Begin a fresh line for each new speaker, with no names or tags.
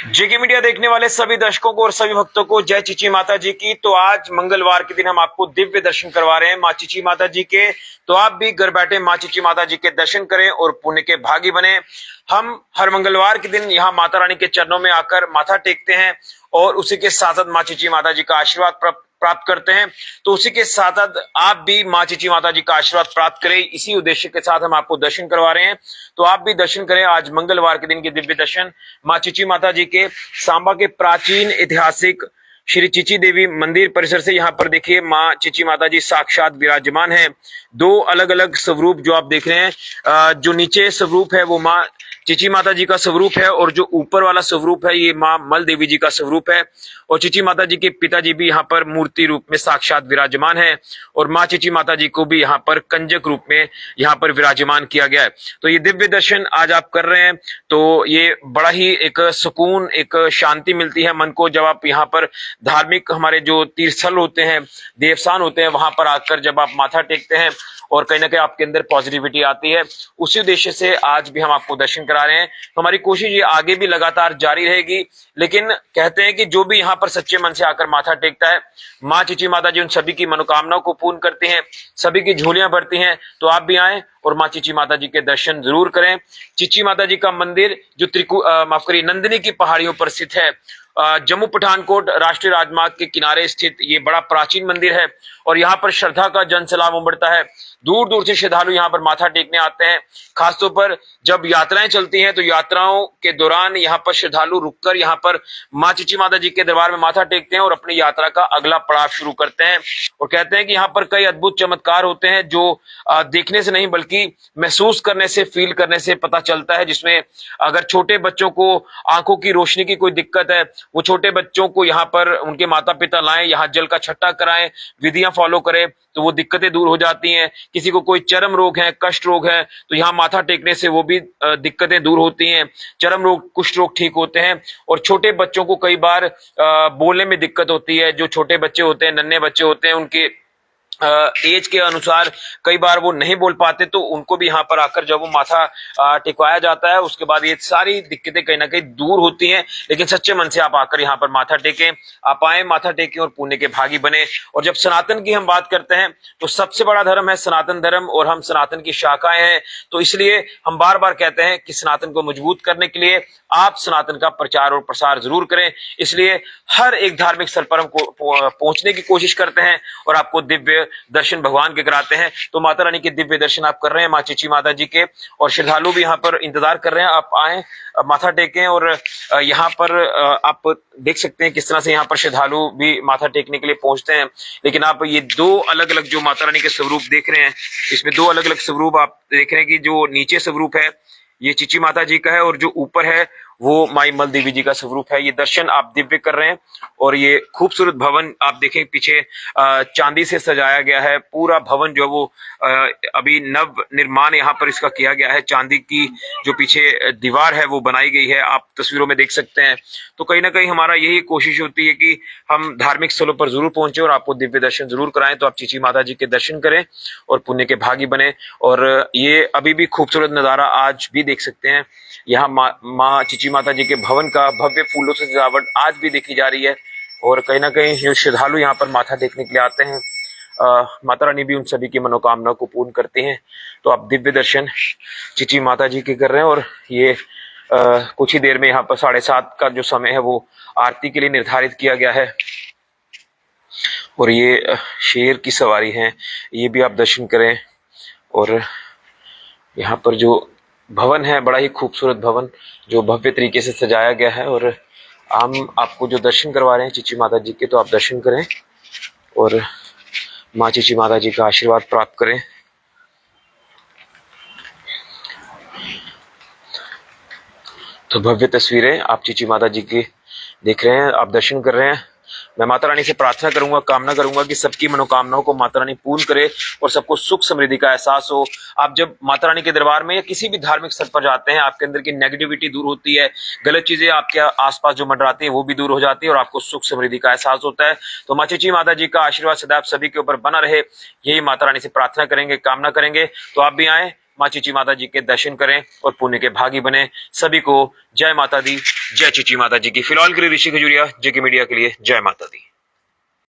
जेके media देखने वाले सभी दर्शकों को और सभी भक्तों को जय चीची माता जी की। तो आज मंगलवार के दिन हम आपको दिव्य दर्शन करवा रहे हैं माँ चीची माता जी के। तो आप भी घर बैठे माँ चीची माता जी के दर्शन करें और पुण्य के भागी बने। हम हर मंगलवार के दिन यहाँ माता रानी के चरणों में आकर माथा टेकते हैं और उसी के साथ साथ माँ चीची माता जी का आशीर्वाद प्राप्त करते हैं। तो उसी के साथ साथ आप भी माँ चीची माता जी का आशीर्वाद प्राप्त करें, इसी उद्देश्य के साथ हम आपको दर्शन करवा रहे हैं। तो आप भी दर्शन करें आज मंगलवार के दिन के दिव्य दर्शन माँ चीची माता जी के सांबा के प्राचीन ऐतिहासिक श्री चीची देवी मंदिर परिसर से। यहाँ पर देखिए माँ चीची माता जी साक्षात विराजमान है। दो अलग अलग स्वरूप जो आप देख रहे हैं, जो नीचे स्वरूप है वो माँ चीची माता जी का स्वरूप है और जो ऊपर वाला स्वरूप है ये माँ मल देवी जी का स्वरूप है। और चीची माता जी के पिताजी भी यहाँ पर मूर्ति रूप में साक्षात विराजमान है और माँ चीची माता जी को भी यहाँ पर कंजक रूप में यहाँ पर विराजमान किया गया है। तो ये दिव्य दर्शन आज आप कर रहे हैं तो ये बड़ा ही एक सुकून, एक शांति मिलती है मन को जब आप यहाँ पर धार्मिक हमारे जो तीर्थस्थल होते हैं, देवस्थान होते हैं, वहां पर आकर जब आप माथा टेकते हैं और कहीं ना कहीं आपके अंदर पॉजिटिविटी आती है। उसी उद्देश्य से आज भी हम आपको दर्शन करा रहे हैं। तो हमारी कोशिश ये आगे भी लगातार जारी रहेगी। लेकिन कहते हैं कि जो भी यहाँ पर सच्चे मन से आकर माथा टेकता है, माँ चीची माता जी उन सभी की मनोकामनाओं को पूर्ण करती हैं, सभी की झोलियां भरती हैं। तो आप भी आए और माँ चीची माता जी के दर्शन जरूर करें। चीची माता जी का मंदिर जो माफ करिए नंदिनी की पहाड़ियों पर स्थित है, जम्मू पठानकोट राष्ट्रीय राजमार्ग के किनारे स्थित ये बड़ा प्राचीन मंदिर है और यहाँ पर श्रद्धा का जनसैलाब उमड़ता है। दूर दूर से श्रद्धालु यहाँ पर माथा टेकने आते हैं। खासतौर पर जब यात्राएं चलती हैं तो यात्राओं के दौरान यहाँ पर श्रद्धालु रुककर यहाँ पर माँ चीची माता जी के दरबार में माथा टेकते हैं और अपनी यात्रा का अगला पड़ाव शुरू करते हैं। और कहते हैं कि यहाँ पर कई अद्भुत चमत्कार होते हैं जो देखने से नहीं बल्कि महसूस करने से, फील करने से पता चलता है। जिसमें अगर छोटे बच्चों को आंखों की रोशनी की कोई दिक्कत है, वो छोटे बच्चों को यहाँ पर उनके माता पिता लाएं, यहाँ जल का छट्टा कराएं, विधियां फॉलो करें तो वो दिक्कतें दूर हो जाती हैं। किसी को कोई चर्म रोग है, कष्ट रोग है तो यहाँ माथा टेकने से वो भी दिक्कतें दूर होती हैं। चर्म रोग, कुष्ठ रोग ठीक होते हैं। और छोटे बच्चों को कई बार बोलने में दिक्कत होती है। जो छोटे बच्चे होते हैं, नन्हे बच्चे होते हैं, उनके एज के अनुसार कई बार वो नहीं बोल पाते तो उनको भी यहाँ पर आकर जब वो माथा टिकवाया जाता है उसके बाद ये सारी दिक्कतें कहीं ना कहीं दूर होती हैं। लेकिन सच्चे मन से आप आकर यहाँ पर माथा टेकें, आप आए माथा टेकें और पुण्य के भागी बने। और जब सनातन की हम बात करते हैं तो सबसे बड़ा धर्म है सनातन धर्म और हम सनातन की शाखाएं हैं। तो इसलिए हम बार बार कहते हैं कि सनातन को मजबूत करने के लिए आप सनातन का प्रचार और प्रसार जरूर करें। इसलिए हर एक धार्मिक स्थल पर हम पहुंचने की कोशिश करते हैं और आपको दिव्य दर्शन भगवान के कराते हैं। तो माता रानी के दिव्य दर्शन आप कर रहे हैं माँ चीची माता जी के, और श्रद्धालु भी यहाँ पर इंतजार कर रहे हैं। आप आए, माथा टेकें। और यहाँ पर आप देख सकते हैं किस तरह से यहाँ पर श्रद्धालु भी माथा टेकने के लिए पहुंचते हैं। लेकिन आप ये दो अलग अलग जो माता रानी के स्वरूप देख रहे हैं, इसमें दो अलग अलग स्वरूप आप देख रहे हैं कि जो नीचे स्वरूप है ये चीची माता जी का है और जो ऊपर है वो माई मल देवी जी का स्वरूप है। ये दर्शन आप दिव्य कर रहे हैं और ये खूबसूरत भवन आप देखें पीछे चांदी से सजाया गया है। पूरा भवन जो है वो अभी नव निर्माण यहाँ पर इसका किया गया है। चांदी की जो पीछे दीवार है वो बनाई गई है, आप तस्वीरों में देख सकते हैं। तो कहीं ना कहीं हमारा यही कोशिश होती है कि हम धार्मिक स्थलों पर जरूर पहुंचे और आपको दिव्य दर्शन जरूर कराएं। तो आप चीची माता जी के दर्शन करें और पुण्य के भागी बने। और ये अभी भी खूबसूरत नजारा आज भी देख सकते हैं। यहाँ माँ चीची माता जी के भवन का भव्य फूलों से सजावट आज भी देखी जा रही है। और कहीं ना कहीं जो श्रद्धालु यहाँ पर माथा देखने के लिए आते हैं, माता रानी भी उन सभी की मनोकामना को पूर्ण करती हैं। तो आप दिव्य दर्शन चीची माता जी के कर रहे हैं। और ये कुछ ही देर में यहाँ पर 7:30 का जो समय है वो आरती के लिए निर्धारित किया गया है। और ये शेर की सवारी है, ये भी आप दर्शन करें। और यहाँ पर जो भवन है बड़ा ही खूबसूरत भवन जो भव्य तरीके से सजाया गया है। और हम आपको जो दर्शन करवा रहे हैं चीची माता जी के, तो आप दर्शन करें और माँ चीची माता जी का आशीर्वाद प्राप्त करें। तो भव्य तस्वीरें आप चीची माता जी की देख रहे हैं, आप दर्शन कर रहे हैं। मैं माता रानी से प्रार्थना करूंगा, कामना करूंगा कि सबकी मनोकामनाओं को माता रानी पूर्ण करे और सबको सुख समृद्धि का एहसास हो। आप जब माता रानी के दरबार में या किसी भी धार्मिक स्थल पर जाते हैं, आपके अंदर की नेगेटिविटी दूर होती है, गलत चीजें आपके आसपास जो मंडराती है वो भी दूर हो जाती है और आपको सुख समृद्धि का एहसास होता है। तो माँ चीची माता जी का आशीर्वाद सदैव सभी के ऊपर बना रहे, यही माता रानी से प्रार्थना करेंगे, कामना करेंगे। तो आप भी आए, माँ चीची माता जी के दर्शन करें और पुण्य के भागी बने। सभी को जय माता दी। जय चीची माता जी की। फिलहाल के लिए ऋषि खजूरिया, जेके मीडिया के लिए, जय माता दी।